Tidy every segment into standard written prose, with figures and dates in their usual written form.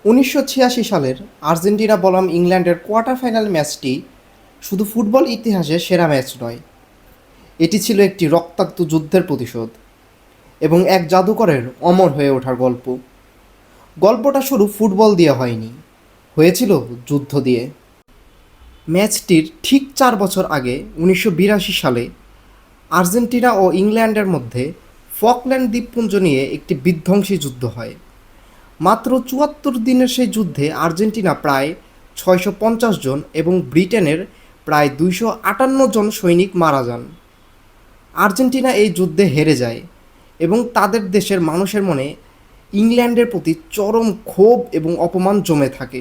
১৯৮৬ সালের আর্জেন্টিনা বনাম ইংল্যান্ডের কোয়ার্টার ফাইনাল ম্যাচটি শুধু ফুটবল ইতিহাসে সেরা ম্যাচ নয়, এটি ছিল একটি রক্তাক্ত যুদ্ধের প্রতিশোধ এবং এক জাদুকরের অমর হয়ে ওঠার গল্প। গল্পটা শুরু ফুটবল দিয়ে হয়নি, হয়েছিল যুদ্ধ দিয়ে। ম্যাচটির ঠিক ৪ বছর আগে ১৯৮২ সালে আর্জেন্টিনা ও ইংল্যান্ডের মধ্যে ফকল্যান্ড দ্বীপপুঞ্জ নিয়ে একটি বিধ্বংসী যুদ্ধ হয়। মাত্র ৭৪ দিনের সেই যুদ্ধে আর্জেন্টিনা প্রায় ৬৫০ জন এবং ব্রিটেনের প্রায় ২৫৮ জন সৈনিক মারা যান। আর্জেন্টিনা এই যুদ্ধে হেরে যায় এবং তাদের দেশের মানুষের মনে ইংল্যান্ডের প্রতি চরম ক্ষোভ এবং অপমান জমে থাকে।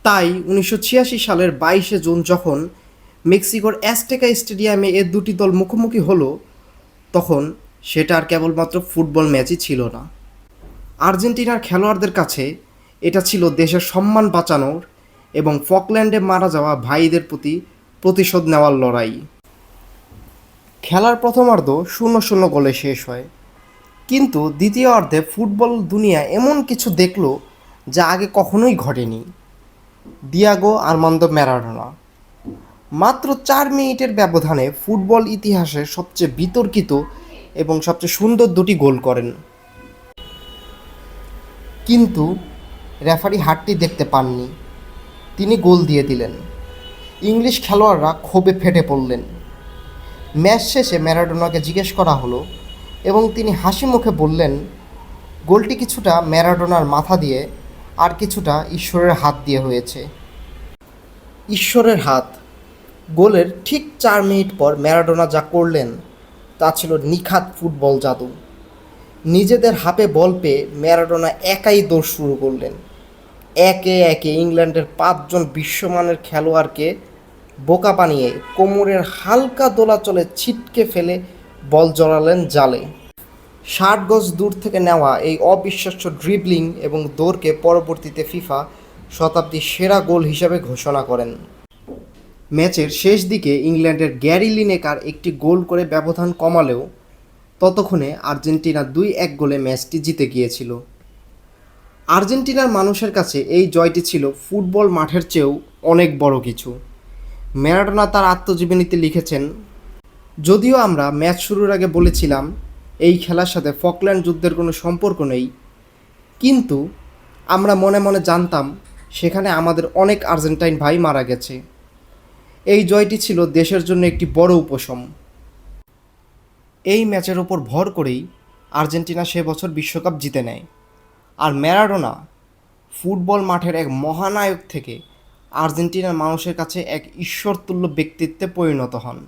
তাই ১৯৮৬ সালের ২২শে জুন যখন মেক্সিকোর অ্যাজটেকা স্টেডিয়ামে এ দুটি দল মুখোমুখি হলো, তখন সেটা আর কেবলমাত্র ফুটবল ম্যাচই ছিল না। আর্জেন্টিনার খেলোয়াড়দের কাছে এটা ছিল দেশের সম্মান বাঁচানোর এবং ফকল্যান্ডে মারা যাওয়া ভাইদের প্রতি প্রতিশোধ নেওয়ার লড়াই। খেলার প্রথমার্ধ ০-০ গোলে শেষ হয়, কিন্তু দ্বিতীয় অর্ধে ফুটবল দুনিয়া এমন কিছু দেখল যা আগে কখনোই ঘটেনি। দিয়াগো আর্মান্দো ম্যারাডোনা মাত্র ৪ মিনিটের ব্যবধানে ফুটবল ইতিহাসের সবচেয়ে বিতর্কিত এবং সবচেয়ে সুন্দর দুটি গোল করেন। কিন্তু রেফারি হাতটি দেখতে পাননি, তিনি গোল দিয়ে দিলেন। ইংলিশ খেলোয়াড়রা ক্ষোভে ফেটে পড়লেন। ম্যাচ শেষে ম্যারাডোনাকে জিজ্ঞেস করা হলো এবং তিনি হাসি মুখে বললেন, গোলটি কিছুটা ম্যারাডোনার মাথা দিয়ে আর কিছুটা ঈশ্বরের হাত দিয়ে হয়েছে। ঈশ্বরের হাত। গোলের ঠিক ৪ মিনিট পর ম্যারাডোনা যা করলেন তা ছিল নিখাত ফুটবল জাদু। নিজেদের হাফে বল পেয়ে ম্যারাডোনা একাই দৌড় শুরু করলেন। একে একে ইংল্যান্ডের ৫ জন বিশ্বমানের খেলোয়াড়কে বোকা বানিয়ে কোমরের হালকা দোলাচলে ছিটকে ফেলে বল জড়ালেন জালে। ৬০ গজ দূর থেকে নেওয়া এই অবিশ্বাস্য ড্রিবলিং এবং দৌড়কে পরবর্তীতে ফিফা শতাব্দীর সেরা গোল হিসাবে ঘোষণা করেন। ম্যাচের শেষ দিকে ইংল্যান্ডের গ্যারি লিনেকার একটি গোল করে ব্যবধান কমালেও ততক্ষণে আর্জেন্টিনা ২-১ গোলে ম্যাচটি জিতে গিয়েছিল। আর্জেন্টিনার মানুষের কাছে এই জয়টি ছিল ফুটবল মাঠের চেয়েও অনেক বড় কিছু। ম্যারাডোনা তার আত্মজীবনীতে লিখেছেন, যদিও আমরা ম্যাচ শুরুর আগে বলেছিলাম এই খেলার সাথে ফকল্যান্ড যুদ্ধের কোনো সম্পর্ক নেই, কিন্তু আমরা মনে মনে জানতাম সেখানে আমাদের অনেক আর্জেন্টাইন ভাই মারা গেছে। এই জয়টি ছিল দেশের জন্য একটি বড় উপশম। এই ম্যাচের ওপর ভর করেই আর্জেন্টিনা সে বছর বিশ্বকাপ জিতে নেয়, আর ম্যারাডোনা ফুটবল মাঠের এক মহানায়ক থেকে আর্জেন্টিনার মানুষের কাছে এক ঈশ্বরতুল্য ব্যক্তিত্বে পরিণত হন।